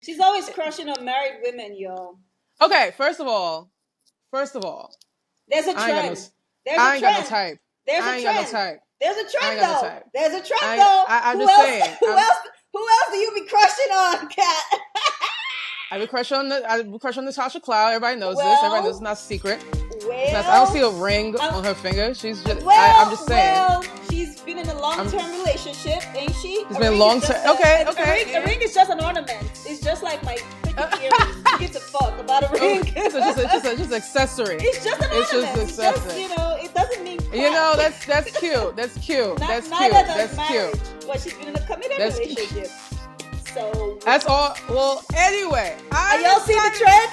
She's always crushing on married women, yo. Okay, first of all, there's a trend. There's a I ain't trend. got no type. There's I a ain't got no trend. type. There's a I trend ain't got no though. type. There's a trend though. I'm Who just else? saying. Who else do you be crushing on, Kat? I would crush on Natasha Cloud. Everybody knows this. Everybody knows it's not secret. Well, I don't see a ring on her finger. She's just. I'm just saying. Well, she's been in a long-term relationship, ain't she? She's been long-term. Okay. A ring is just an ornament. It's just like my freaking earrings. Who gives a fuck about a ring? It's just accessory. It's just an ornament. It's just, it doesn't mean crap. That's cute. That's cute. That's cute. That's cute. But she's been in a committed relationship. So that's all. Well, anyway, y'all see the trend?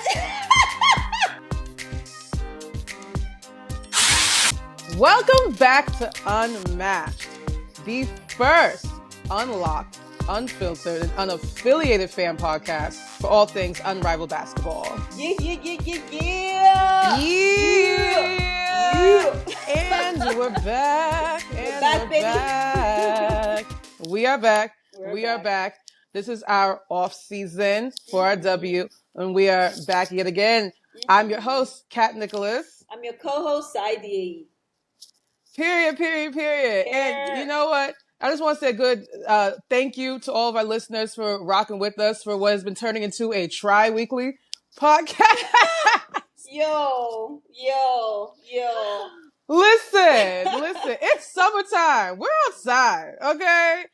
Welcome back to Unmatched, the first unlocked, unfiltered, and unaffiliated fan podcast for all things Unrivaled basketball. Yeah. And we're back. We are back. We are back. This is our off season for our W, and we are back yet again. I'm your host, Kat Nicholas. I'm your co-host, Dieyi. Period. And you know what? I just want to say a good thank you to all of our listeners for rocking with us for what has been turning into a tri-weekly podcast. Yo. Listen. It's summertime. We're outside, okay?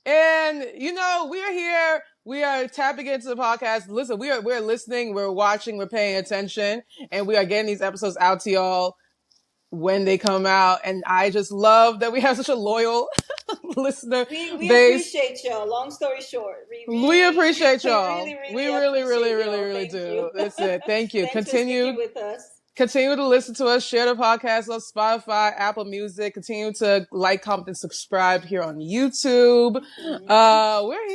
And we are here. We are tapping into the podcast. Listen, we're listening, we're watching, we're paying attention, and we are getting these episodes out to y'all when they come out. And I just love that we have such a loyal listener we base. Appreciate y'all. Long story short, we appreciate y'all. We really do. That's it. Thank you. Thanks for sticking with us. Continue to listen to us, share the podcast on Spotify, Apple Music. Continue to like, comment, and subscribe here on YouTube. Mm-hmm. We're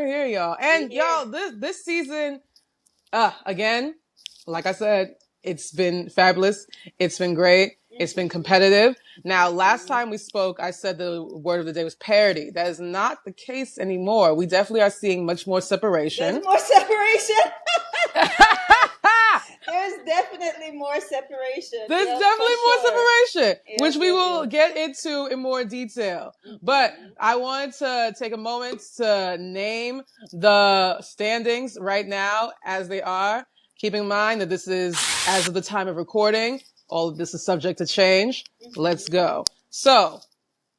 here, y'all. And y'all, this season, again, like I said, it's been fabulous. It's been great. Mm-hmm. It's been competitive. Now, last time we spoke, I said the word of the day was parity. That is not the case anymore. We definitely are seeing much more separation. There's more separation. There's definitely more separation. Which we will get into in more detail. Mm-hmm. But I wanted to take a moment to name the standings right now as they are, keeping in mind that this is, as of the time of recording, all of this is subject to change. Mm-hmm. Let's go. So,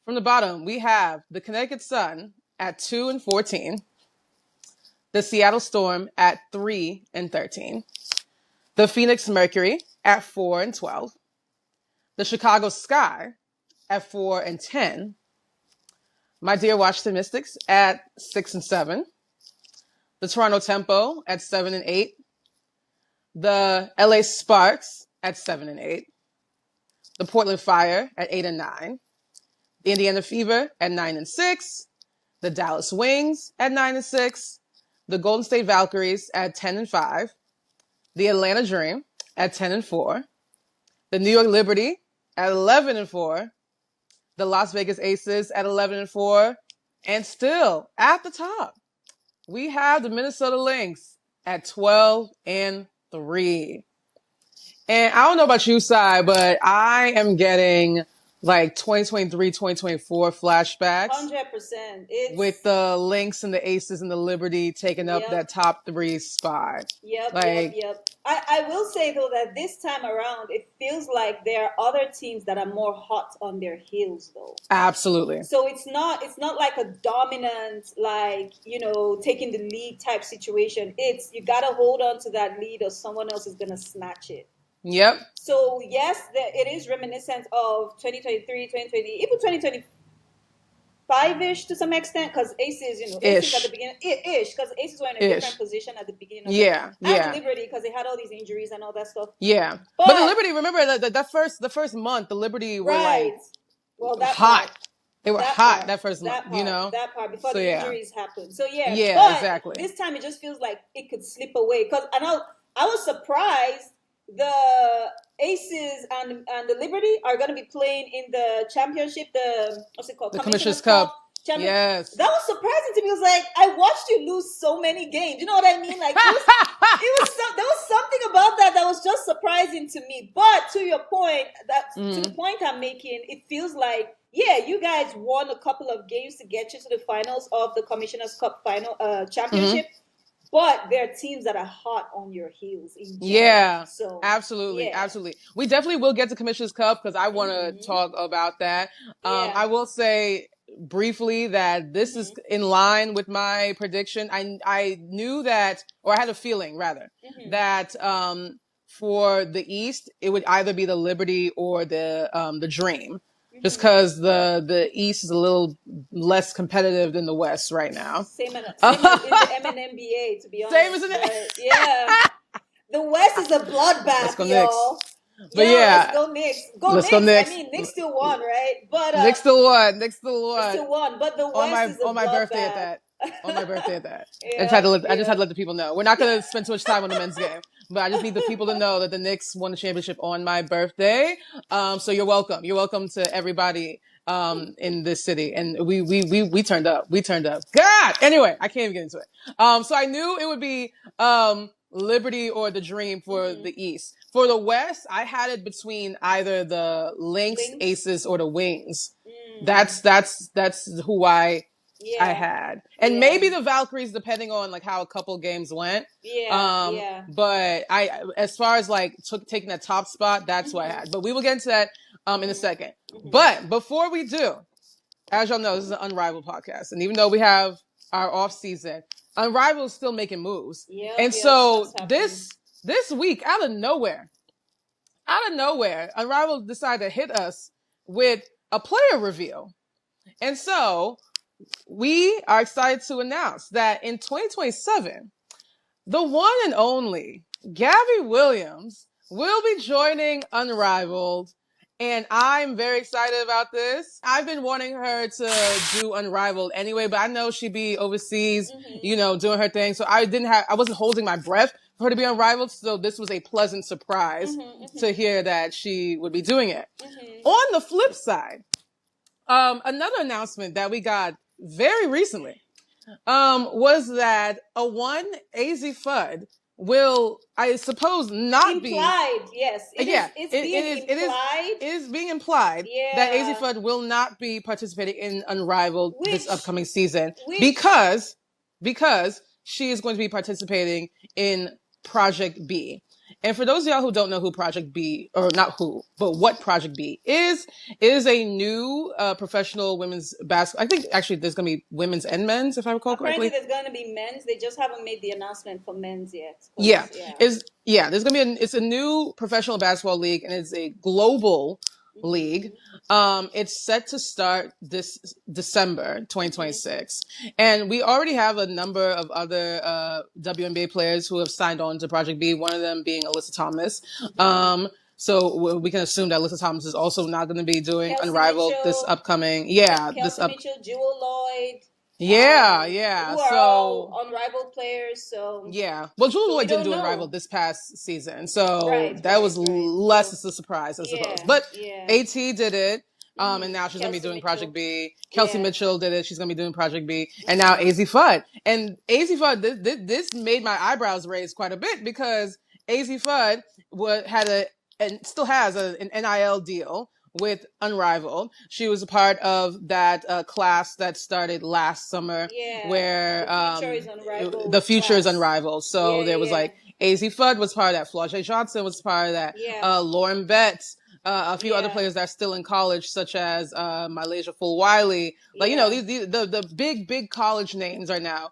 from the bottom, we have the Connecticut Sun at 2-14, the Seattle Storm at 3-13. The Phoenix Mercury at 4-12. The Chicago Sky at 4-10. My dear Washington Mystics at 6-7. The Toronto Tempo at 7-8. The LA Sparks at 7-8. The Portland Fire at 8-9. The Indiana Fever at 9-6. The Dallas Wings at 9-6. The Golden State Valkyries at 10-5. The Atlanta Dream at 10-4, the New York Liberty at 11-4, the Las Vegas Aces at 11-4, and still at the top, we have the Minnesota Lynx at 12-3. And I don't know about you, Sai, but I am getting like 2023, 2024 flashbacks. 100%. With the Lynx and the Aces and the Liberty taking up that top 3 spot. Yep. I will say, though, that this time around, it feels like there are other teams that are more hot on their heels, though. Absolutely. So it's not like a dominant, taking the lead type situation. It's, you got to hold on to that lead or someone else is going to snatch it. Yep. So, yes, it is reminiscent of 2023, 2020, even 2025-ish to some extent, because Aces, Aces at the beginning, because Aces were in a different position at the beginning of and Liberty, because they had all these injuries and all that stuff. Yeah. But the Liberty, remember, the first month, the Liberty were hot. Part. They were hot that first month, That part, before the injuries happened. So, yeah, exactly. This time, it just feels like it could slip away, because I was surprised the Aces and the Liberty are going to be playing in the championship, what's it called? The Commissioner's Cup champion. Yes. That was surprising to me. It was like, I watched you lose so many games. You know what I mean? Like, there was something about that was just surprising to me. But to your point, to the point I'm making, it feels like, yeah, you guys won a couple of games to get you to the finals of the Commissioner's Cup final championship. But there are teams that are hot on your heels in general. Yeah, so absolutely. We definitely will get to Commissioner's Cup because I want to talk about that. I will say briefly that this is in line with my prediction. I knew that, or I had a feeling rather, that for the East it would either be the Liberty or the Dream. Just because the East is a little less competitive than the West right now. Same as in the MNBA, to be honest. Same as in the... Yeah. The West is a bloodbath, let's go y'all. Knicks. But yeah, let's go Knicks. Let's Knicks. go Knicks. I mean, Knicks still won, right? But Knicks still won. Knicks still won. But the West is a on my birthday bloodbath. at that. On my birthday at that. I just had to let the people know. We're not going to spend too much time on the men's game, but I just need the people to know that the Knicks won the championship on my birthday. So you're welcome. You're welcome to everybody in this city. And we turned up. We turned up. God! Anyway, I can't even get into it. So I knew it would be Liberty or the Dream for the East. For the West, I had it between either the Lynx, Aces, or the Wings. That's who I had. And maybe the Valkyries, depending on like how a couple games went. But as far as like taking that top spot, that's what I had. But we will get into that in a second. But before we do, as y'all know, this is an Unrivaled podcast. And even though we have our off season, Unrivaled is still making moves. And so this week, out of nowhere, Unrivaled decided to hit us with a player reveal. And so we are excited to announce that in 2027, the one and only Gabby Williams will be joining Unrivaled. And I'm very excited about this. I've been wanting her to do Unrivaled anyway, but I know she'd be overseas, doing her thing. So I wasn't holding my breath for her to be Unrivaled. So this was a pleasant surprise to hear that she would be doing it. On the flip side, another announcement that we got very recently was that a one Azzi Fudd will, I suppose, not implied, be... Yes. It is being implied that Azzi Fudd will not be participating in Unrivaled this upcoming season because she is going to be participating in Project B. And for those of y'all who don't know who Project B, or not who, but what Project B is a new professional women's basketball. I think actually there's going to be women's and men's, if I recall correctly. Apparently there's going to be men's. They just haven't made the announcement for men's yet. There's going to be it's a new professional basketball league, and it's a global league. It's set to start this December 2026. And we already have a number of other WNBA players who have signed on to Project B, one of them being Alyssa Thomas. So we can assume that Alyssa Thomas is also not going to be doing Kelsey Unrivaled Mitchell, this upcoming. Mitchell, Jewel Lloyd. Who are all Unrivaled players, so... Yeah. Well, Jewel Lloyd didn't do Unrivaled this past season, so that was less as a surprise, I suppose. But AT did it, and now she's going to be doing Project B. Kelsey Mitchell did it, she's going to be doing Project B. And now Azzi Fudd. And Azzi Fudd, this made my eyebrows raise quite a bit, because Azzi Fudd had and still has an NIL deal with Unrivaled. She was a part of that class that started last summer, where the future is Unrivaled. So there was like Azzi Fudd was part of that. Flau'jae Johnson was part of that. Lauren Betts, a few other players that are still in college, such as Malaysia Fulwiley. Like the big college names right now.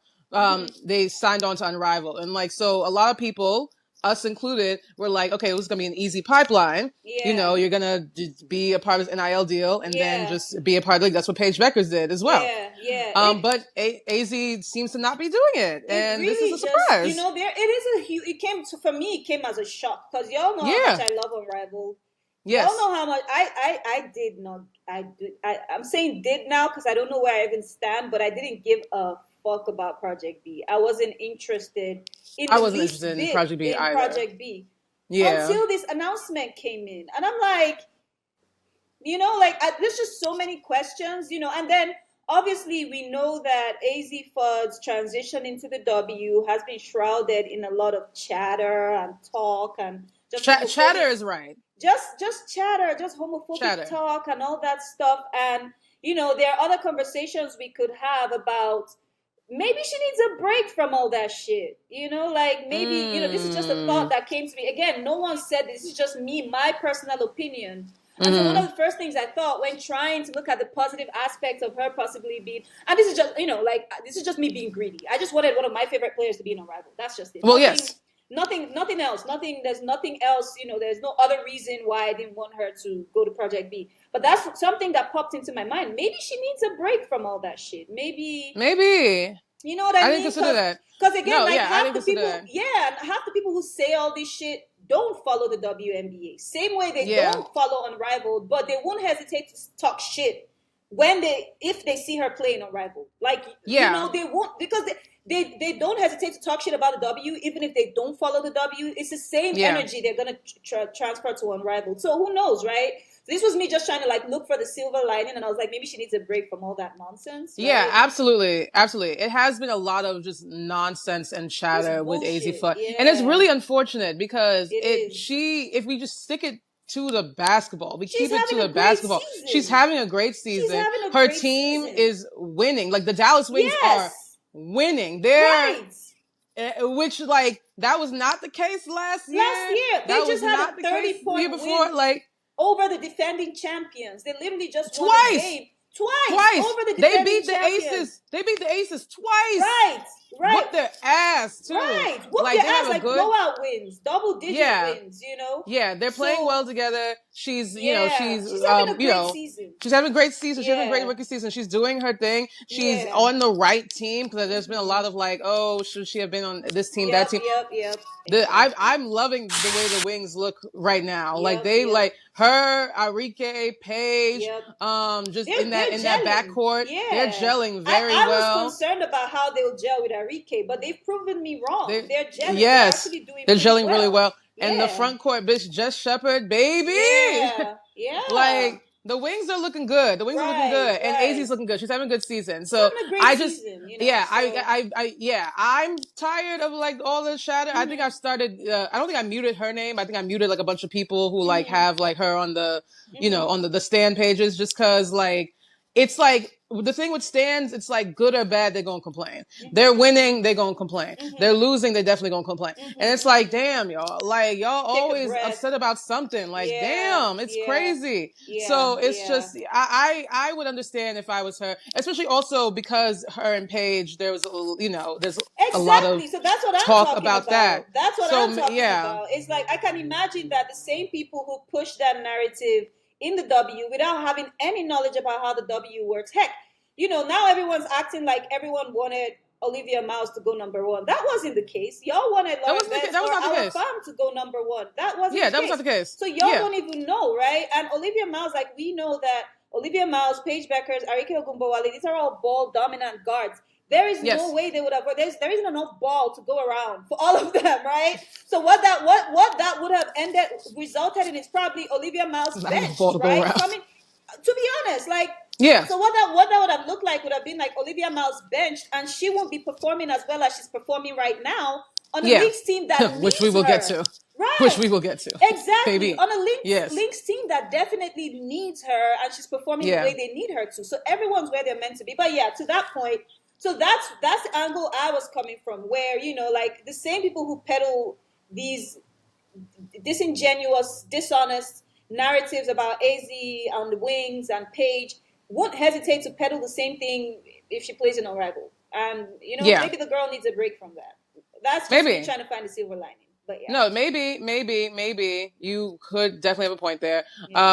They signed on to Unrivaled, and like so, a lot of people, us included, were like, okay, it was going to be an easy pipeline. You're going to be a part of this NIL deal and then just be a part of the league. That's what Paige Beckers did as well. But Azzi seems to not be doing it. And really, this is a surprise. For me, it came as a shock, because y'all know how much I love Unrivaled. Yes. Y'all know how much I'm saying did now, because I don't know where I even stand, but I didn't give a fuck about Project B. I wasn't interested in Project B either. Project B. Until this announcement came in. And I'm like, there's just so many questions, and then obviously we know that Azzi Fudd's transition into the W has been shrouded in a lot of chatter and talk and just chatter is right. Just chatter, just homophobic talk and all that stuff. And there are other conversations we could have about maybe she needs a break from all that shit. Like maybe, this is just a thought that came to me. Again, no one said this. This is just me, my personal opinion. And so one of the first things I thought when trying to look at the positive aspects of her possibly being, and this is just, this is just me being greedy. I just wanted one of my favorite players to be an Unrivaled. That's just it. Well, yes. Nothing else. There's nothing else, there's no other reason why I didn't want her to go to Project B. But that's something that popped into my mind. Maybe she needs a break from all that shit. Maybe. You know what I mean? I didn't consider that. Because again, half the people who say all this shit don't follow the WNBA. Same way they don't follow Unrivaled, but they won't hesitate to talk shit if they see her playing Unrivaled. They won't, because they don't hesitate to talk shit about the W, even if they don't follow the W. It's the same energy they're gonna transfer to Unrivaled. So who knows, right? So this was me just trying to look for the silver lining, and I was like, maybe she needs a break from all that nonsense. Right? Yeah, absolutely. It has been a lot of just nonsense and chatter with Azzi Fudd, and it's really unfortunate because if we just stick it to the basketball, keep it to the basketball. Season. She's having a great season. Her team is winning. Like the Dallas Wings are winning. They're which that was not the case last year. They just had a 30-point before, win over the defending champions. They literally just won the game. Twice over the defending champions. They beat the Aces twice. Right. Whooped their ass too. Right. Whooped their ass blowout wins, double-digit wins. Yeah, they're playing well together. She's she's having a great season. She's having a great season. She's having a great rookie season. She's doing her thing. She's on the right team because there's been a lot of should she have been on this team, that team? Yep. I'm loving the way the Wings look right now. Her, Ari Kole, Paige, just in that backcourt, they're gelling very well. I was concerned about how they'll gel with Ari Kole, but they've proven me wrong. They're gelling. Yes, they're actually doing they're gelling really well. Yeah. And the front court, bitch, Jess Shepard, baby. Yeah. The Wings are looking good. The Wings are looking good, and Azzi's looking good. She's having a good season. So I'm tired of all the chatter. I think I've started. I don't think I muted her name. I think I muted a bunch of people who have her on the on the stand pages, just because it's the thing with stands, it's good or bad, they're gonna complain. They're winning, they're gonna complain. They're losing, they're definitely gonna complain. And it's damn, y'all. Y'all always upset about something. Damn, it's crazy. So it's just I would understand if I was her, especially also because her and Paige, there was there's a lot of so that's what I'm talk talking about that. That's what I'm talking about. It's I can imagine that the same people who push that narrative in the W without having any knowledge about how the W works. Heck, now everyone's acting like everyone wanted Olivia Miles to go number one. That wasn't the case. Y'all wanted Lauren Betts or our farm to go number one. That wasn't the case. That was not the case. So y'all don't even know, right? And Olivia Miles, we know that Olivia Miles, Paige Beckers, Ari Kole, these are all ball dominant guards. There is no way they would have. There isn't enough ball to go around for all of them, right? So what that would have resulted in is probably Olivia Miles bench, right? To be honest, So what that would have looked like would have been Olivia Miles benched, and she won't be performing as well as she's performing right now on a Lynx team that which we will get to. Right. Which we will get to. Exactly. Baby. On a Lynx team that definitely needs her, and she's performing the way they need her to. So everyone's where they're meant to be. But to that point. So that's the angle I was coming from, where, the same people who peddle these disingenuous, dishonest narratives about Azzi on the Wings and Paige won't hesitate to peddle the same thing if she plays in Unrivaled. And, maybe the girl needs a break from that. That's just me trying to find a silver lining. But No, maybe you could definitely have a point there.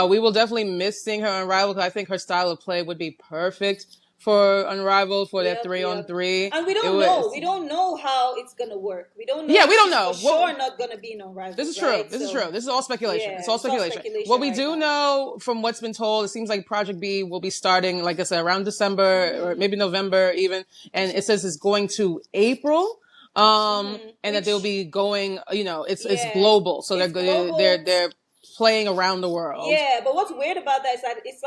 We will definitely miss seeing her on Unrivaled, because I think her style of play would be perfect for Unrivaled, for that 3-on-3. And we don't know. We don't know how it's going to work. We don't know. Yeah, we don't know. For sure not going to be in Unrivaled. This is true. Right? This is true. This is all speculation. Yeah, it's all speculation. What we do know from what's been told, it seems like Project B will be starting, like I said, around December or maybe November even. And it says it's going to April. And that they'll be going, it's global. So they're playing around the world. Yeah, but what's weird about that is that it's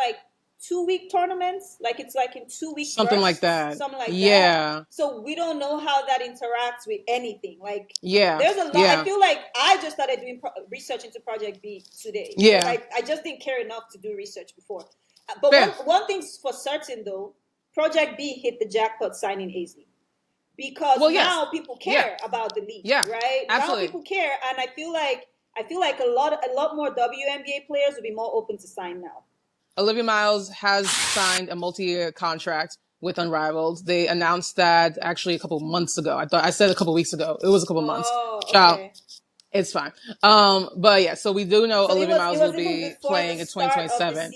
2-week tournaments. Like it's like in 2-week something like that. Something like that. So we don't know how that interacts with anything. Like there's a lot. I feel like I just started doing research into Project B today. Yeah. I just didn't care enough to do research before. But one thing's for certain though, Project B hit the jackpot signing Azzi. Because now people care about the league, right? Absolutely. Now people care, and I feel like a lot more WNBA players would be more open to sign now. Olivia Miles has signed a multi-year contract with Unrivaled. They announced that actually a couple months ago. I said a couple weeks ago. It was a couple months. Child, okay. It's fine. But yeah, so we do know Olivia Miles will be playing in 2027.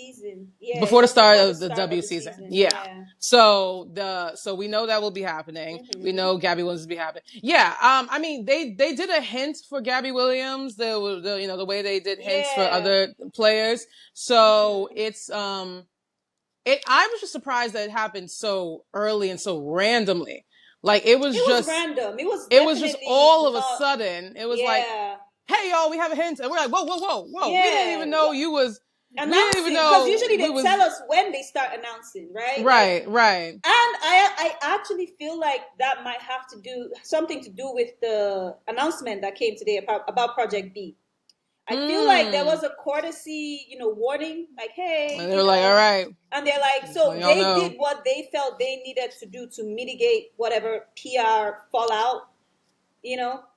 Before the start of the W season. Yeah. So we know that will be happening. Mm-hmm. We know Gabby Williams will be happening. Yeah. I mean, they did a hint for Gabby Williams, the way they did hints for other players. So it's I was just surprised that it happened so early and so randomly. Like it was just random. It was just all of a sudden. It was like, hey y'all, we have a hint, and we're like, whoa. Yeah. We didn't even know you was announcing. We didn't even know, because usually they tell us when they start announcing, right? Right. And I actually feel like that might have to do something to do with the announcement that came today about Project B. I feel like there was a courtesy, warning, like, hey. And they're like, all right. And they're like, so they did what they felt they needed to do to mitigate whatever PR fallout,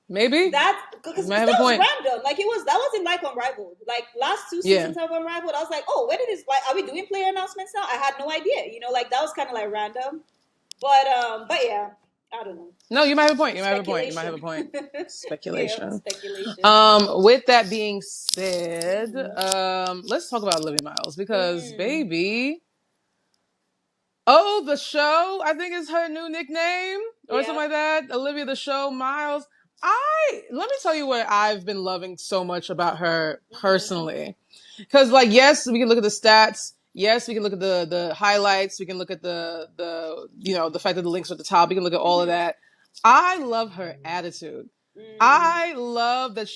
Maybe. Because that was random. Like, that wasn't like Unrivaled. Like, last 2 seasons of Unrivaled, I was like, oh, where did this, like, are we doing player announcements now? I had no idea, like, that was kind of like random. But yeah. I don't know. No, you might have a point. You might have a point. Speculation. Speculation. With that being said, let's talk about Olivia Miles because baby. Oh, the show, I think is her new nickname or something like that. Olivia the Show Miles. Let me tell you what I've been loving so much about her personally. Because yes, we can look at the stats. Yes, we can look at the highlights. We can look at the fact that the links are at the top. We can look at all of that. I love her attitude. I love that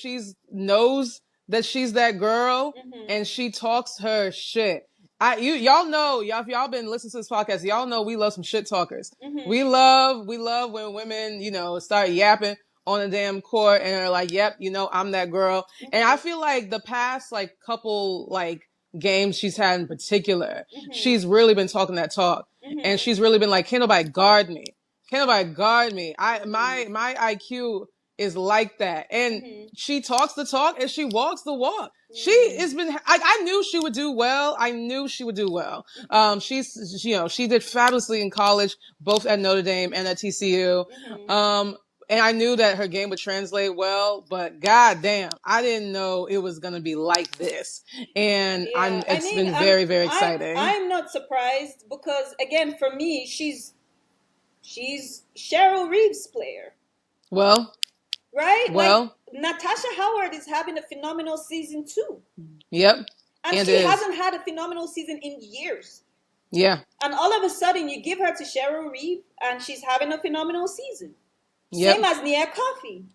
knows that she's that girl and she talks her shit. Y'all know, if y'all been listening to this podcast, y'all know we love some shit talkers. We love when women, start yapping on the damn court and are like, yep, I'm that girl. And I feel like the past couple games she's had in particular, she's really been talking that talk. And she's really been like, can't nobody guard me. My IQ is like that. And she talks the talk and she walks the walk. She has been, I knew she would do well. She did fabulously in college, both at Notre Dame and at TCU. And I knew that her game would translate well, but goddamn, I didn't know it was going to be like this. And it's been very, very exciting. I'm not surprised because, again, for me, she's Cheryl Reeves' player. Well. Right? Well. Natasha Howard is having a phenomenal season too. Yep. And she hasn't had a phenomenal season in years. Yeah. And all of a sudden, you give her to Cheryl Reeves and she's having a phenomenal season. Yep. Same as Nia Coffey.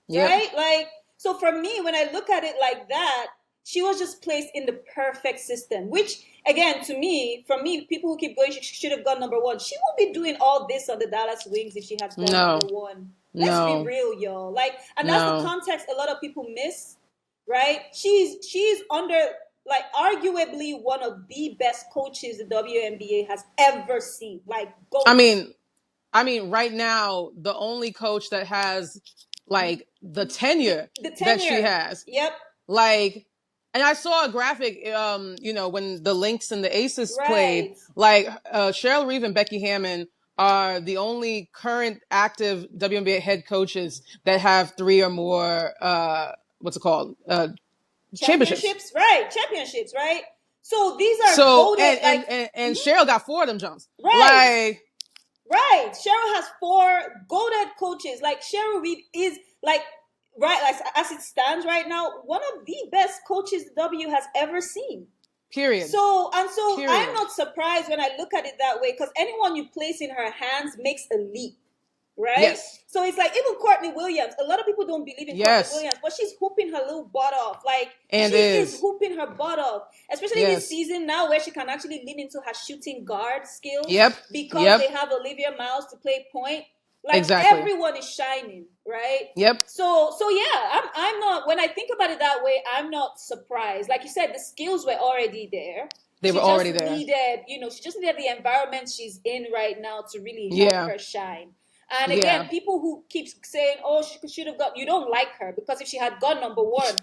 Yep. Right? So for me, when I look at it like that, she was just placed in the perfect system, which, again, for me, people who keep going, she should have gone number one. She won't be doing all this on the Dallas Wings if she had gone number one. Let's be real, y'all. And that's the context a lot of people miss, right? She's under, arguably one of the best coaches the WNBA has ever seen. I mean, right now, the only coach that has, the tenure that she has. Yep. And I saw a graphic, when the Lynx and the Aces played, Cheryl Reeve and Becky Hammon are the only current active WNBA head coaches that have 3 or more, championships. Right. Championships, right? So these are voted, and Cheryl got 4 of them jumps. Right. Right. Cheryl has 4 goated coaches. Cheryl Reeve is as it stands right now, one of the best coaches the W has ever seen. Period. So I'm not surprised when I look at it that way because anyone you place in her hands makes a leap, right? Yes. So it's like even Courtney Williams. A lot of people don't believe in Courtney Williams, but she's hooping her little butt off. Like she is hooping her butt off, especially this season now where she can actually lean into her shooting guard skills. Because they have Olivia Miles to play point. Like everyone is shining, right? So yeah, I'm not. When I think about it that way, I'm not surprised. Like you said, the skills were already there. They were already there. She just needed the environment she's in right now to really help her shine. And again, people who keep saying, "Oh, she should have got," you don't like her because if she had gone number one,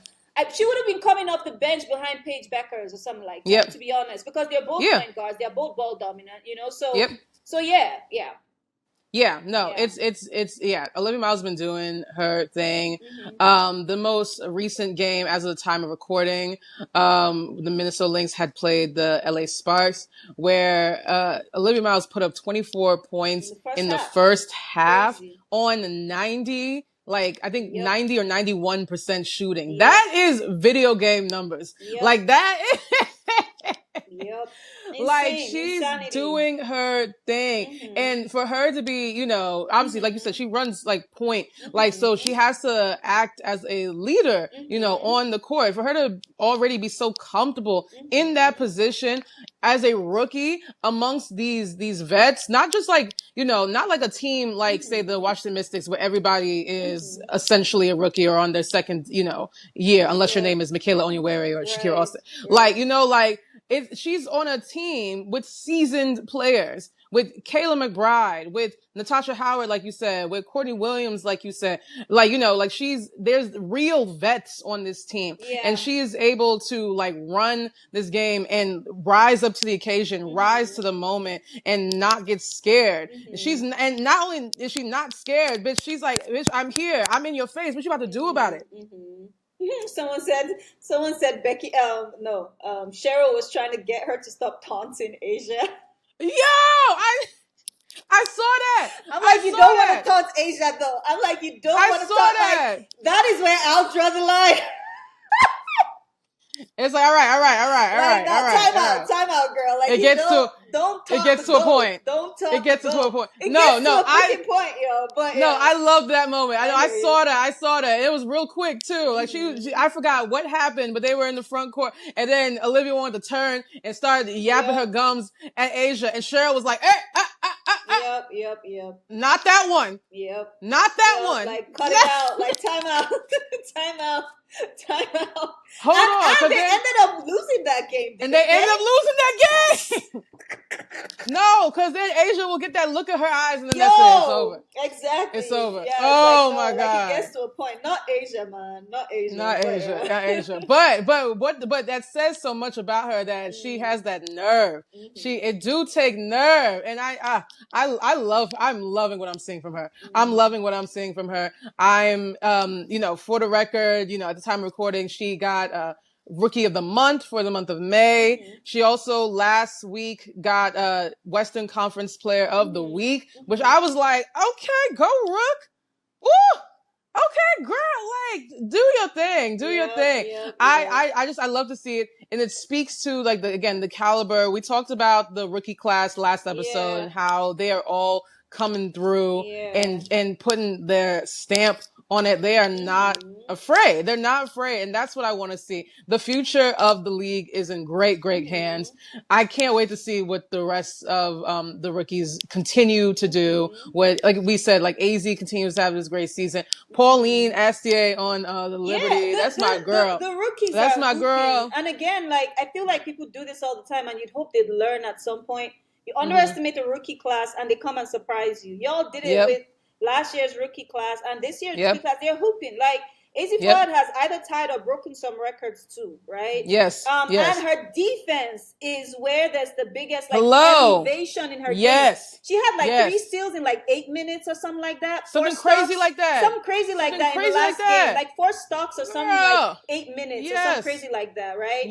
she would have been coming off the bench behind Paige Beckers or something like that. To be honest, because they're both point guards, they're both ball dominant, So yeah. Yeah, no, it's Olivia Miles has been doing her thing. The most recent game as of the time of recording, the Minnesota Lynx had played the LA Sparks, where Olivia Miles put up 24 points in the first half on 90. Like, I think 90 or 91% shooting. That is video game numbers. Like, that is... Like she's doing her thing, and for her to be, obviously, like you said, she runs like point, like so she has to act as a leader, on the court. For her to already be so comfortable in that position as a rookie amongst these vets, not just like not like a team like say the Washington Mystics where everybody is essentially a rookie or on their second year, unless your name is Michaela Onyenwere or Shakira Austin, like. She's on a team with seasoned players, with Kayla McBride, with Natasha Howard, like you said, with Courtney Williams, like you said, like, there's real vets on this team, and she is able to like run this game and rise up to the occasion, rise to the moment, and not get scared. And not only is she not scared, bitch, she's like, bitch, I'm here, I'm in your face. What you about to do about it? Someone said Becky. Cheryl was trying to get her to stop taunting Asia. Yo, I saw that. I'm like, you don't want to taunt Asia though. I'm like, you don't want to taunt. Like, that is where I'll draw the line. It's like, all right. Time out, girl. Like, it gets to a point. Don't talk. It gets to a point. Point, yo. But no, I love that moment. I saw that. It was real quick too. Like I forgot what happened, but they were in the front court, and then Olivia wanted to turn and started yapping her gums at Asia, and Cheryl was like, "Hey, Yep. Not that one. Yep. Not that one. Like cut it out. Like time out. Hold on. And they ended up losing that game. No, because then Asia will get that look in her eyes and then that's it. It's over. Exactly. It's over. Yeah, my God. Like it gets to a point. Not Asia, man. Not Asia. But that says so much about her that she has that nerve. It do take nerve. And I'm loving what I'm seeing from her. I'm loving what I'm seeing from her. I'm, for the record, at the time of recording, she got, Rookie of the Month for the month of May. She also last week got Western Conference Player of the Week, which I was like, okay, go Rook. Ooh, okay, girl, like do your thing. Yeah. I love to see it, and it speaks to like the caliber. We talked about the rookie class last episode and how they are all coming through and putting their stamp on it. They are not afraid. They're not afraid. And that's what I want to see. The future of the league is in great, great hands. I can't wait to see what the rest of the rookies continue to do. What, like we said, like Azzi continues to have this great season. Pauline Astier on the Liberty. That's my girl. The rookies That's are my hooping. girl. And again, like I feel like people do this all the time and you'd hope they'd learn at some point. You underestimate the rookie class and they come and surprise you. Y'all did it with last year's rookie class and this year's rookie class. They're hooping. Like Azzi Fudd has either tied or broken some records too, right? Yes. And her defense is where there's the biggest elevation in her game. She had like 3 steals in like 8 minutes or something like that. Something crazy like that in the last game. Like 4 stocks or something like 8 minutes or something crazy like that, right?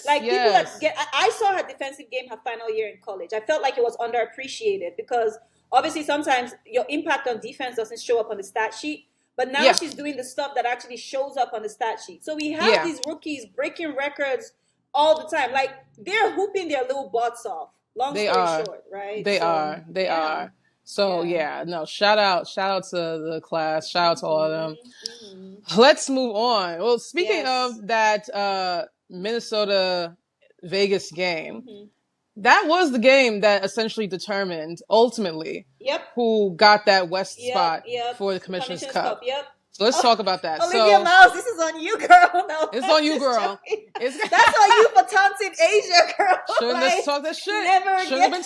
Like people that I saw her defensive game her final year in college. I felt like it was underappreciated because obviously sometimes your impact on defense doesn't show up on the stat sheet. But now she's doing the stuff that actually shows up on the stat sheet. So we have these rookies breaking records all the time. Like, they're hooping their little butts off. Long story short, right? They are. So yeah, no, shout out to the class, shout out to all of them. Let's move on. Well, speaking of that Minnesota Vegas game, that was the game that essentially determined ultimately who got that West spot for the Commissioner's Cup. So let's talk about that. Olivia Miles, this is on you, girl. No, it's on you, girl. That's on you for taunting Asia, girl. Shouldn't have talked that shit. Should have been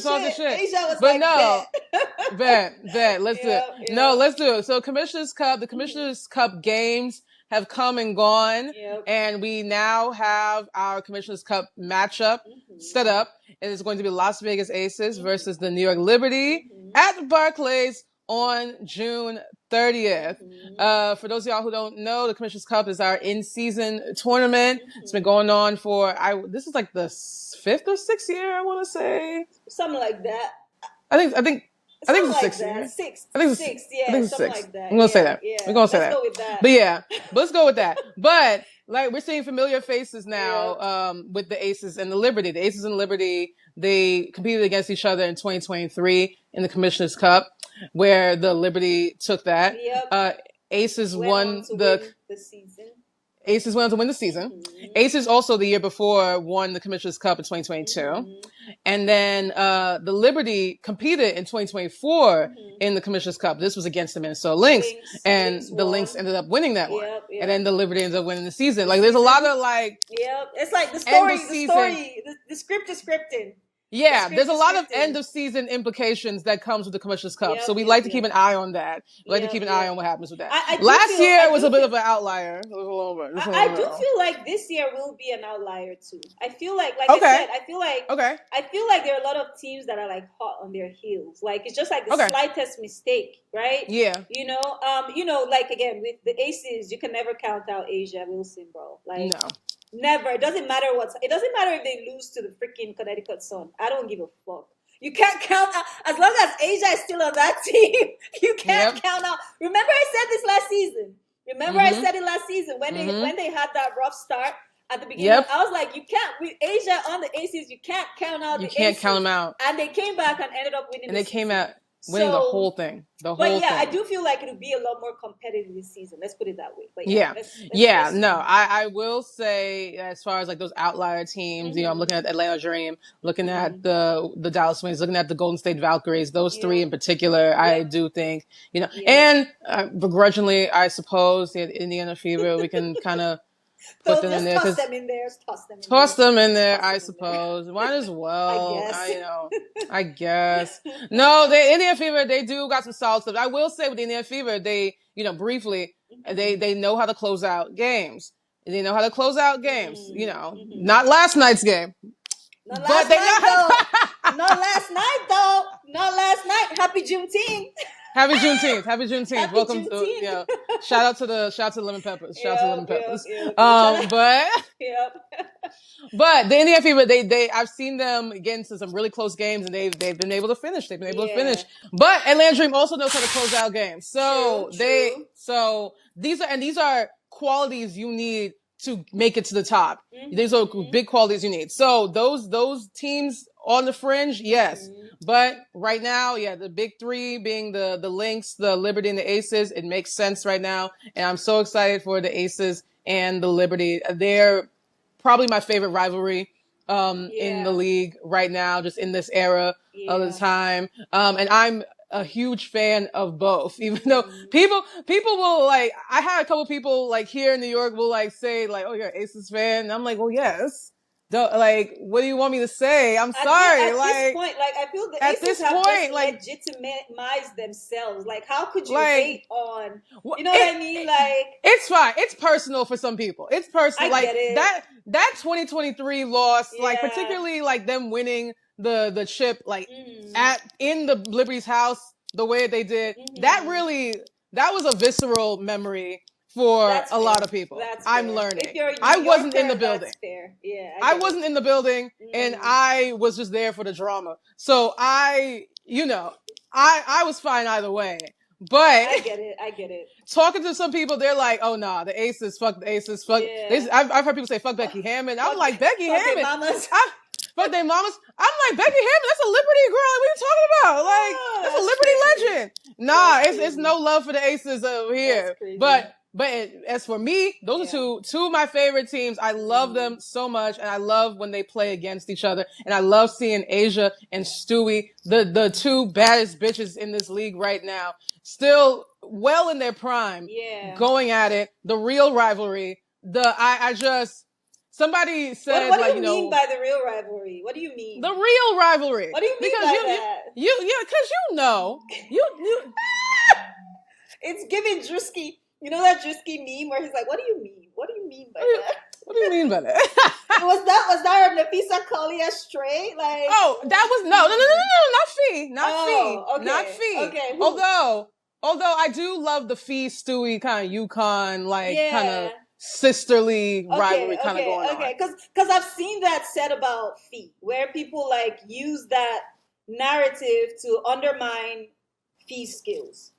talking shit. Asia was but no, bet. Let's do it. No, let's do it. So Commissioner's Cup, the Commissioner's Cup games have come and gone, and we now have our Commissioner's Cup matchup set up. It is going to be Las Vegas Aces versus the New York Liberty at the Barclays on June 30th. For those of y'all who don't know, the Commissioner's Cup is our in-season tournament. It's been going on for, this is like the 5th or 6th year, I want to say. Something like that. I think it's the 6th year. Sixth, yeah, something like that. I'm going to say that. Yeah. We're going to say Let's that. go with that. But yeah, let's go with that. But like we're seeing familiar faces now with the Aces and the Liberty. The Aces and Liberty, they competed against each other in 2023 in the Commissioner's Cup, where the Liberty took that. Aces won the season. Aces went on to win the season. Aces also the year before won the Commissioner's Cup in 2022. And then the Liberty competed in 2024 in the Commissioner's Cup. This was against the Minnesota Lynx. And the Lynx ended up winning that one. And then the Liberty ended up winning the season. Like there's a lot of like... It's like the script is scripted. Yeah, there's a lot of end of season implications that comes with the Commissioner's Cup. So we like to keep an eye on that. We like to keep an eye on what happens with that. Last year was a bit of an outlier. It was a little bit. I do feel like this year will be an outlier too. I feel like I said, I feel like there are a lot of teams that are like hot on their heels. Like it's just like the slightest mistake, right? Yeah. You know, like again with the Aces, you can never count out Asia Wilson, bro. Like no. Never. It doesn't matter if they lose to the freaking Connecticut Sun. I don't give a fuck. You can't count out. As long as Asia is still on that team, you can't count out. Remember I said this last season. I said it last season when they had that rough start at the beginning. I was like, you can't, with Asia on the Aces, you can't count out the Aces. You can't count them out. And they came back and ended up winning. And they came out winning the whole thing. I do feel like it'll be a lot more competitive this season. Let's put it that way. But I will say as far as like those outlier teams, you know, I'm looking at Atlanta Dream, looking at the Dallas Wings, looking at the Golden State Valkyries, those three in particular, I do think, you know, and begrudgingly, I suppose, the Indiana Fever, we can kind of put them in there. Toss them in there, I suppose. Might as well. I guess. No, the Indiana Fever, they do got some solid stuff. I will say with the Indiana Fever, they, you know, briefly, they know how to close out games. They know how to close out games, you know. Not last night's game. Not last night, though. Not last night. Happy Juneteenth. Happy Juneteenth. Welcome to shout out to the Lemon Peppers. But the Indiana Fever, they I've seen them get into some really close games and they've been able to finish. But Atlanta Dream also knows how to close out games. So these are qualities you need to make it to the top. These are big qualities you need. So those teams on the fringe, yes. But right now, the big three being the Lynx, the Liberty, and the Aces, it makes sense right now. And I'm so excited for the Aces and the Liberty. They're probably my favorite rivalry in the league right now, just in this era of the time. And I'm a huge fan of both, even though people will like, I had a couple people like here in New York will like say like, oh, you're an Aces fan. And I'm like, well, yes. Like, what do you want me to say? I'm sorry. At this point, like, I feel the Aces have just legitimized themselves. Like, how could you hate on? You know what I mean? Like, it's fine. It's personal for some people. It's personal. I get it. That 2023 loss, like, particularly like them winning the chip, like in the Liberty's house, the way they did, that was a visceral memory for a lot of people. I'm learning. I wasn't in the building. I wasn't in the building and I was just there for the drama. So I was fine either way. But I get it. Talking to some people, they're like, "Oh nah, the Aces, fuck the Aces, fuck." I've heard people say, "Fuck Becky Hammond." I'm like, Becky Hammond. Fuck their mamas. I'm like, Becky Hammond, that's a Liberty girl. Like, what are you talking about? Like, that's a Liberty legend. Nah, it's no love for the Aces over here. But as for me, those are two of my favorite teams. I love them so much, and I love when they play against each other. And I love seeing Asia and Stewie, the two baddest bitches in this league right now, still well in their prime, going at it. The real rivalry. Somebody said, what do you mean by the real rivalry? What do you mean? The real rivalry. What do you mean by that? Because you know. It's giving Drewski. You know that Drewski meme where he's like, what do you mean? What do you mean by that? What do you mean by that? was that a Nafisa Kali stray? Like, that was no, not Fee. Okay. Although I do love the Fee Stewie kind of UConn kind of sisterly rivalry kind of going on. Okay, because I've seen that said about Fee, where people like use that narrative to undermine Fee's skills.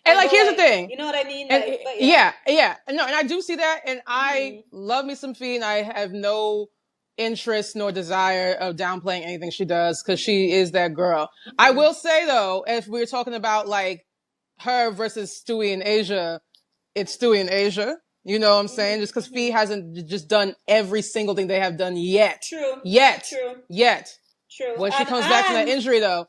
And like, here's the thing. You know what I mean? No, and I do see that, and I love me some Fee, and I have no interest nor desire of downplaying anything she does, because she is that girl. I will say, though, if we're talking about like her versus Stewie and Asia, it's Stewie and Asia. You know what I'm saying? Just because Fee hasn't just done every single thing they have done yet. True. When she comes back from that injury, though.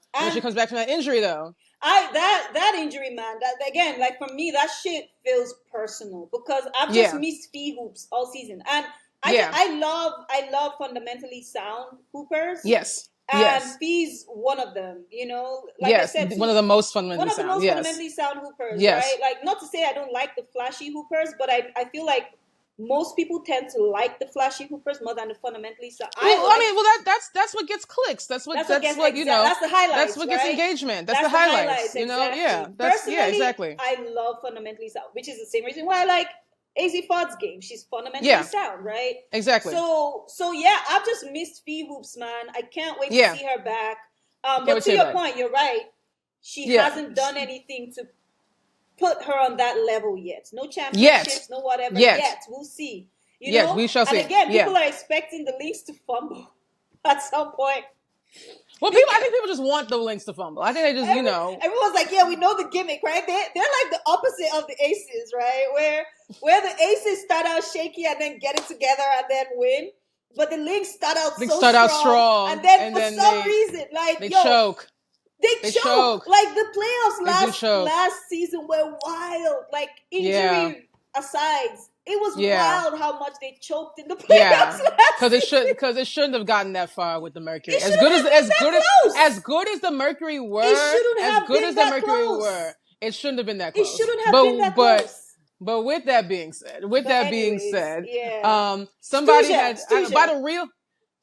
That injury, man, that again, like for me, that shit feels personal, because I've just missed Fee hoops all season, and I love fundamentally sound hoopers. Yes. And Fee's one of them, you know. Like I said, one of the most fundamentally sound. Fundamentally sound hoopers, right? Like, not to say I don't like the flashy hoopers, but I feel like most people tend to like the flashy hoopers more than the fundamentally sound. That's what gets clicks. That's what you know. That's the highlights. That's what gets engagement. That's the highlights. You know, Personally, exactly. I love fundamentally sound, which is the same reason why I like Azzi Fudd's game. She's fundamentally sound, right? Exactly. So I've just missed Fee hoops, man. I can't wait to see her back. But to your point, you're right. She hasn't done anything to put her on that level yet. No championships, no whatever yet. We'll see. You know? We shall see. And again, people are expecting the Lynx to fumble at some point. Well, I think people just want the Lynx to fumble. I think they just, Everyone's like, we know the gimmick, right? They're like the opposite of the Aces, right? Where the Aces start out shaky and then get it together and then win. But the Lynx start out strong. And then for some reason, like, they choke. They choke. Like, the playoffs last season were wild. Like, injury aside, it was wild how much they choked in the playoffs last season. Because it shouldn't have gotten that far with the Mercury. As good as the Mercury were, it shouldn't have been that close. It shouldn't have been that close. But with that being said, somebody had by the real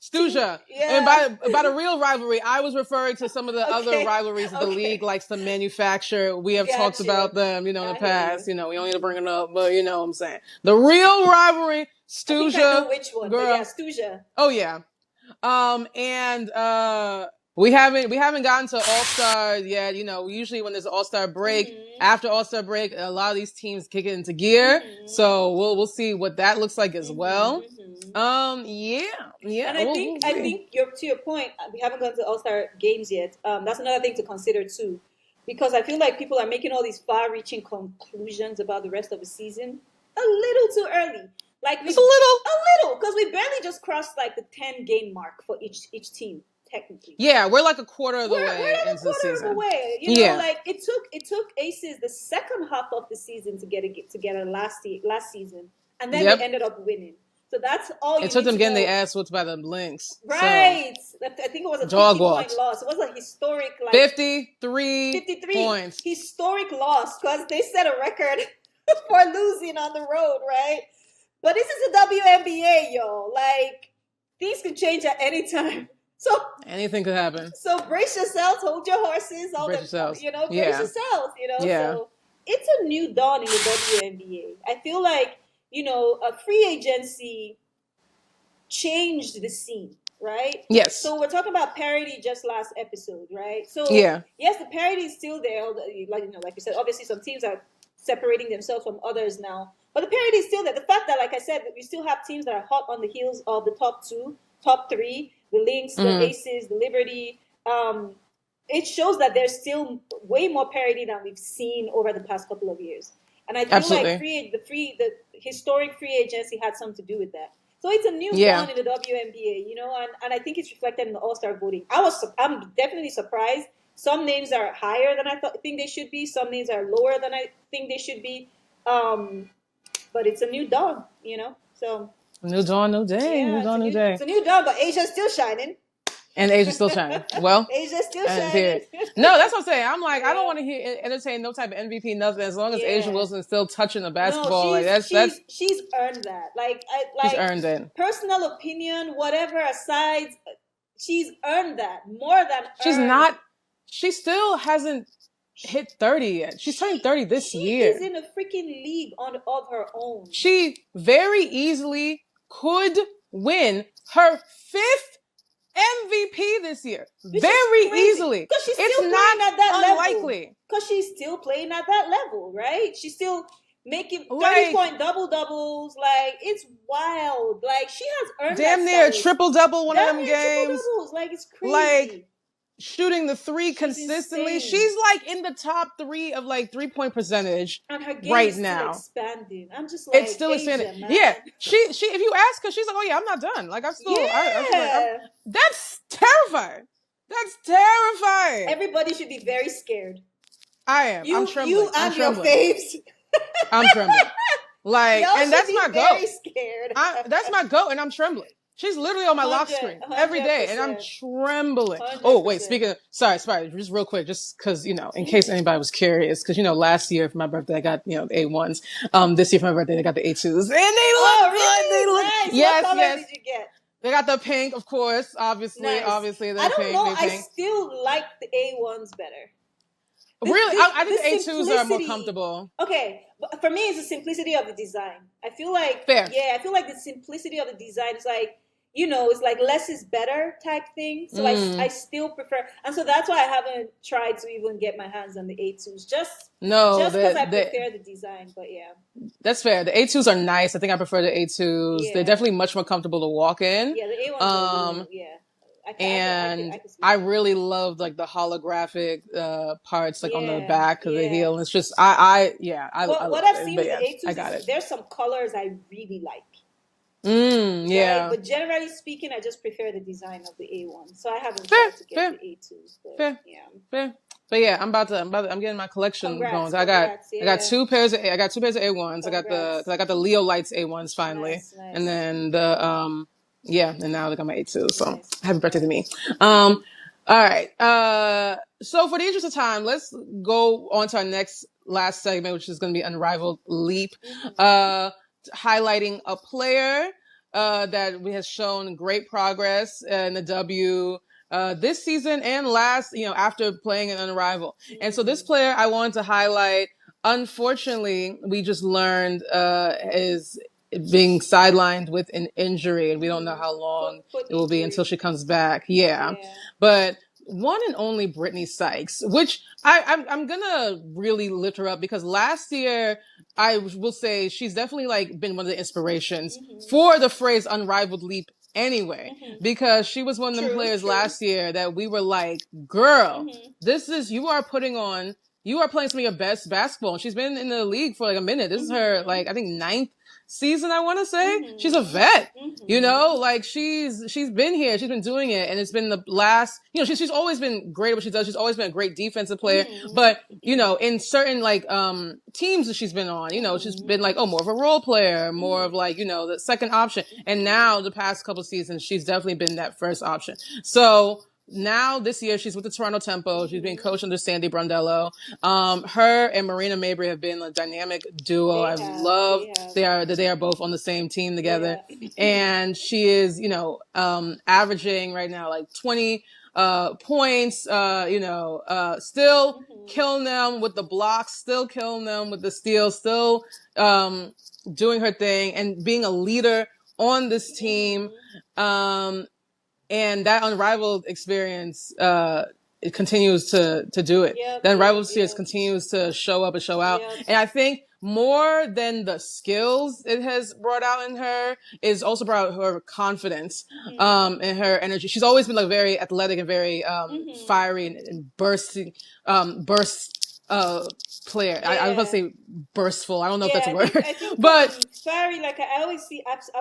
Stuja. And by the real rivalry, I was referring to some of the other rivalries of the league likes to manufacture. We have talked about them, in the past. We don't need to bring it up, but you know what I'm saying. The real rivalry, Stuja. I think I know which one, girl. But Stuja. Oh yeah. And we haven't gotten to All-Star yet. Usually when there's an All-Star break, after All-Star break, a lot of these teams kick it into gear. So we'll see what that looks like as well. And I think to your point, we haven't gone to All-Star games yet. That's another thing to consider too, because I feel like people are making all these far-reaching conclusions about the rest of the season a little too early. Like, just a little, because we barely just crossed like the 10-game mark for each team. Technically, we're like a quarter of the way into the season. Like it took Aces the second half of the season to get it together last season, and then they ended up winning. So that's all. It took them getting their ass whooped by the Lynx. Right. So, I think it was a 50-point loss. It was a historic 53 points. Historic loss, because they set a record for losing on the road, right? But this is the WNBA, yo. Like, things could change at any time. So anything could happen. So brace yourselves, hold your horses, brace yourselves. So it's a new dawn in the WNBA. I feel like, a free agency changed the scene, right? Yes. So we're talking about parity just last episode, right? So yes, the parity is still there. Like you said, obviously some teams are separating themselves from others now, but the parity is still there. The fact that, like I said, that we still have teams that are hot on the heels of the top 2, top 3. the Lynx, the Aces, the Liberty. It shows that there's still way more parity than we've seen over the past couple of years. And I feel like the historic free agency had something to do with that. So it's a new dawn in the WNBA, you know, and I think it's reflected in the All-Star voting. I'm definitely surprised. Some names are higher than I think they should be. Some names are lower than I think they should be. But it's a new dawn, you know. So new dawn, new day. Yeah, new dawn, new day. It's a new dawn, but Asia's still shining. And Asia's still shining. Well, Asia's still shining. No, that's what I'm saying. I'm like, I don't want to entertain no type of MVP, nothing. As long as Asia Wilson's still touching the basketball, she's earned that. She's earned it. Personal opinion, whatever aside, she's earned that more than. She's not. She still hasn't hit 30 yet. She's turning 30 this year. She's in a freaking league of her own. She very easily could win her 5th MVP this year. Very easily. Because she's still playing at that level. Because she's still playing at that level, right? She's still making 30-point double-doubles. Like, it's wild. Like, she has earned damn near a triple-double one of them games. Like, it's crazy. Like, shooting the three consistently. Insane. She's like in the top 3 of like 3-point percentage and her game right is now. Still expanding. I'm just like, it's still expanding. Yeah, she. If you ask her, she's like, "Oh yeah, I'm not done. Like I'm still." That's terrifying. That's terrifying. Everybody should be very scared. I am. I'm trembling. You and your faves. I'm trembling. Like, and that's my goat. Very scared. That's my goat, and I'm trembling. She's literally on my lock screen every day, and I'm trembling. 100%. Oh, wait, speaking of, sorry, just real quick, just because, you know, in case anybody was curious, because, you know, last year for my birthday, I got, you know, the A1s. This year for my birthday, I got the A2s. And they look good. They look nice. Yes, what color did you get? They got the pink, of course, obviously, nice. obviously. I don't know, I still like the A1s better. Really? I think the A2s are more comfortable. Okay, but for me, it's the simplicity of the design. I feel like, I feel like the simplicity of the design is like, you know, it's like less is better type thing. So I still prefer, and so that's why I haven't tried to even get my hands on the A2s. Just because I prefer the design. But yeah, that's fair. The A2s are nice. I think I prefer the A2s. Yeah. They're definitely much more comfortable to walk in. Yeah, the A1s are really, I really loved like the holographic parts like on the back of the heel. And it's just what I've seen with the A2s, I got it. There's some colors I really like. Yeah. Right? But generally speaking, I just prefer the design of the A1. So I haven't tried to get the A2s. But fair. But yeah, I'm getting my collection going. I got 2 pairs of A1s. Congrats. I got the Leo Lights A1s finally. Nice. And then the and now I got my A2s. So happy birthday to me. All right. So for the interest of time, let's go on to our last segment, which is going to be Unrivaled Leap. Highlighting a player that has shown great progress in the W this season and last, you know, after playing in Unrivaled. And so this player I wanted to highlight, unfortunately, we just learned is being sidelined with an injury, and we don't know how long it will be until she comes back. Yeah. But one and only Brittney Sykes, which I'm gonna really lift her up because last year I will say she's definitely like been one of the inspirations for the phrase Unrivaled Leap anyway, because she was one of them players last year that we were like, girl, you are playing some of your best basketball. And she's been in the league for like a minute. This is her, like, I think 9th season, I want to say. She's a vet, you know, like she's been here, she's been doing it, and it's been the last, you know, she's always been great at what she does. She's always been a great defensive player, but you know, in certain like teams that she's been on, you know, she's been like, more of a role player, more of like, you know, the second option. And now the past couple seasons, she's definitely been that first option. So now this year she's with the Toronto Tempo. She's being coached under Sandy Brondello. Her and Marina Mabry have been a dynamic duo. They are both on the same team together. And she is, you know, averaging right now like 20 points, still killing them with the blocks, still killing them with the steals, still doing her thing and being a leader on this team. And that Unrivaled experience, it continues to do it. The Unrivaled series continues to show up and show out. And I think more than the skills it has brought out in her, is also brought out her confidence, and her energy. She's always been like very athletic and very fiery and bursting, player. Yeah. I was about to say burstful. I don't know if that's a word, I think but fiery. Like I've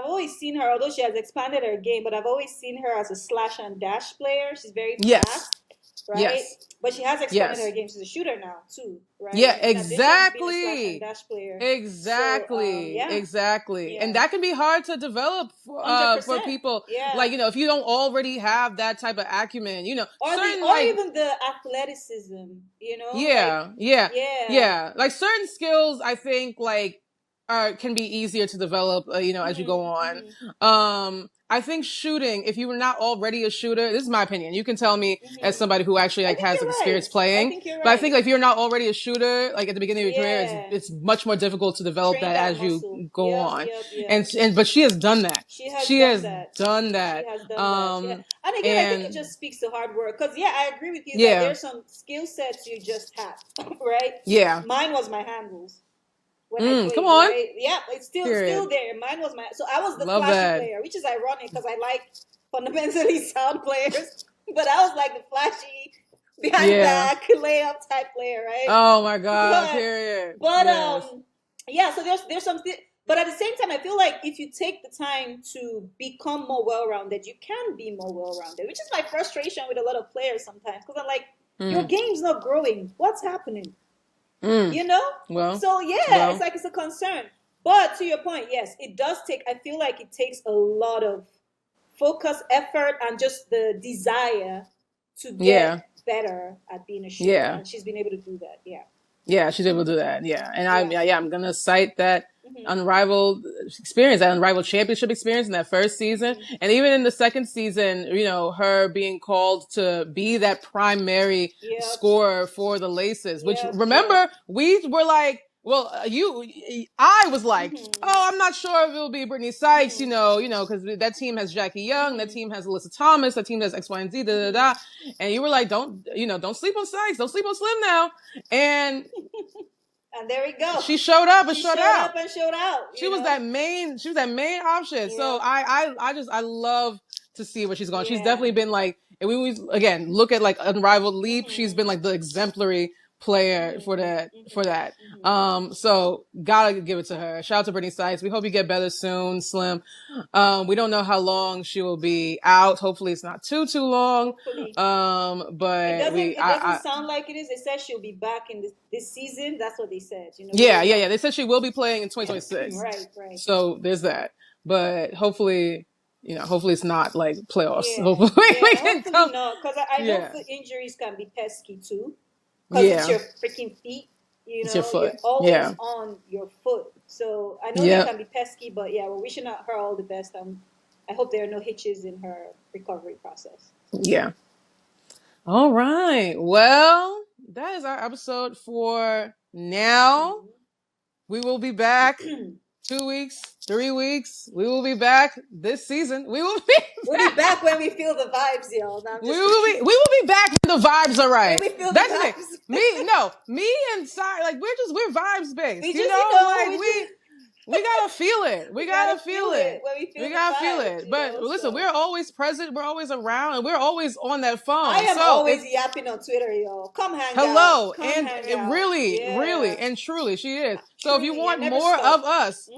always seen her. Although she has expanded her game, but I've always seen her as a slash and dash player. She's very fast, right? Yes. But she has expanded her game. She's a shooter now too, right? Yeah, In addition to being a slash exactly. and dash player. Exactly. So, Exactly. Yeah. And that can be hard to develop for people. Yeah. Like, if you don't already have that type of acumen, or even the athleticism, Yeah. Like certain skills, I think, like, can be easier to develop, as you go on. I think shooting, if you were not already a shooter, this is my opinion. You can tell me as somebody who actually like has experience playing. I think you're right. But I think like, if you're not already a shooter, like at the beginning of your career, it's much more difficult to develop that as you go on. But she has done that. She has done that. And again, I think it just speaks to hard work. Because I agree with you that there's some skill sets you just have, right? Yeah. Mine was my handles. When I played, come on. Right? Yeah, it's still there. Mine was so I was the flashy player, which is ironic because I like fundamentally sound players, but I was like the flashy behind back layup type player, right? Oh my God, period. But so there's something. But at the same time, I feel like if you take the time to become more well-rounded, you can be more well-rounded, which is my frustration with a lot of players sometimes because I'm like, your game's not growing. What's happening? Well, so it's like it's a concern. But to your point, yes, it does take. I feel like it takes a lot of focus, effort, and just the desire to get better at being a shooter. And she's been able to do that. Yeah, she's able to do that. Yeah, and I'm gonna cite that Unrivaled experience, that Unrivaled championship experience in that first season, and even in the second season, her being called to be that primary scorer for the Laces. Which remember we were like, well, I was like, oh, I'm not sure if it'll be Brittney Sykes, because that team has Jackie Young, that team has Alyssa Thomas, that team has X, Y, and Z, and you were like, don't sleep on Sykes, don't sleep on Slim now, and there we go. She showed up and showed out. She was that main option. Yeah. So I love to see where she's going. She's definitely been like, and we always, again, look at like Unrivaled Leap. She's been like the exemplary player for that. So gotta give it to her. Shout out to Brittney Sykes. We hope you get better soon, Slim. We don't know how long she will be out. Hopefully it's not too long. But it doesn't sound like it is. They said she'll be back in this season. That's what they said. Yeah. They said she will be playing in 2026. Right. So there's that. But hopefully it's not like playoffs. Yeah. Hopefully not, because I know foot injuries can be pesky too. Because it's your freaking feet, it's your foot. You're always on your foot. So I know they can be pesky, but we're wishing her all the best. I hope there are no hitches in her recovery process. Yeah. All right. Well, that is our episode for now. We will be back 2 weeks, 3 weeks. We will be back this season. We'll be back when we feel the vibes, y'all. No, we will be back when the vibes are right. When we feel That's the vibes. Me and Sai, like we're vibes based. We gotta feel it. We gotta feel it. We gotta feel it. But listen, we're always present. We're always around, and we're always on that phone. I am always yapping on Twitter, y'all. Come hang out. Hello, and really, and truly, she is. So if you want more of us,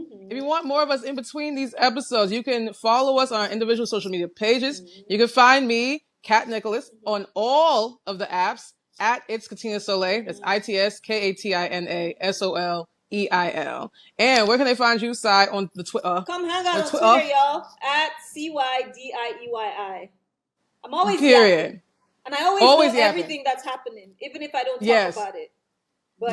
in between these episodes, you can follow us on our individual social media pages. You can find me, Kat Nicholas, on all of the apps at It's Katina Soleil. That's ITSKATINASOLEIL. And where can they find you, Sai, on the Twitter? Come hang out on Twitter, y'all, at CYDIEYI. I'm always Period. And I always know everything that's happening, even if I don't talk about it. But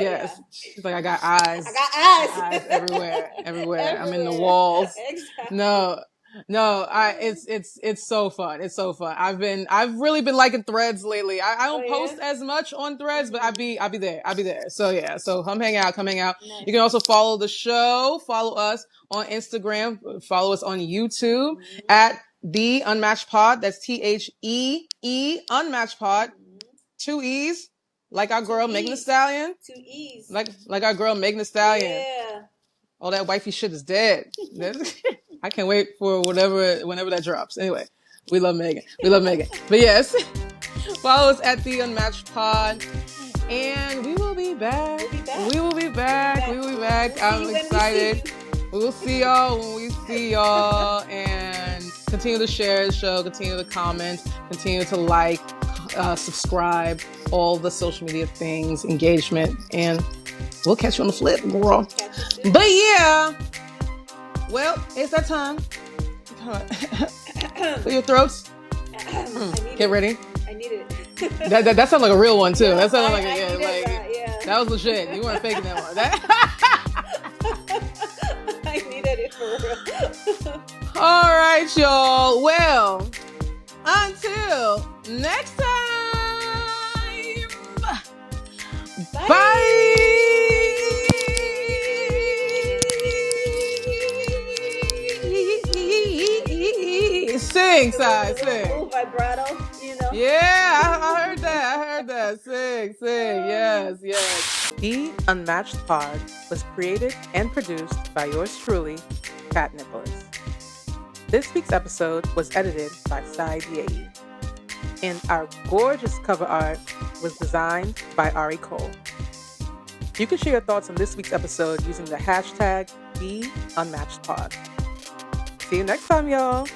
she's like, I got eyes. Eyes everywhere. I'm in the walls. Exactly. No, it's so fun. It's so fun. I've really been liking Threads lately. I don't post as much on Threads, but I'll be there. So come hang out. Nice. You can also follow the show, follow us on Instagram, follow us on YouTube at The Unmatched Pod. That's THEE Unmatched Pod. 2 E's. Like our girl Megan Thee Stallion. 2 E's. Like our girl Megan Thee Stallion. Yeah. All that wifey shit is dead. I can't wait for whenever that drops. Anyway, we love Megan. But yes, follow us at the Unmatched Pod. And we will be back. We will be back. I'm excited. We will see y'all when we see y'all. And continue to share the show. Continue to comment. Continue to like, subscribe, all the social media things, engagement. And we'll catch you on the flip, girl. But yeah. Well, it's that time. For your throats. Get ready. I needed it. That sounded like a real one too. Yeah, that sounded like that was legit. You weren't faking that one. I needed it for real. All right, y'all. Well, until next time. Bye. Sing, Sai, sing. Little vibrato, you know. Yeah, I heard that. Sing. Yes. The Unmatched Pod was created and produced by yours truly, Kat Nicholas. This week's episode was edited by Dieyi. And our gorgeous cover art was designed by Ari Kole. You can share your thoughts on this week's episode using the hashtag #TheUnmatchedPod. See you next time, y'all.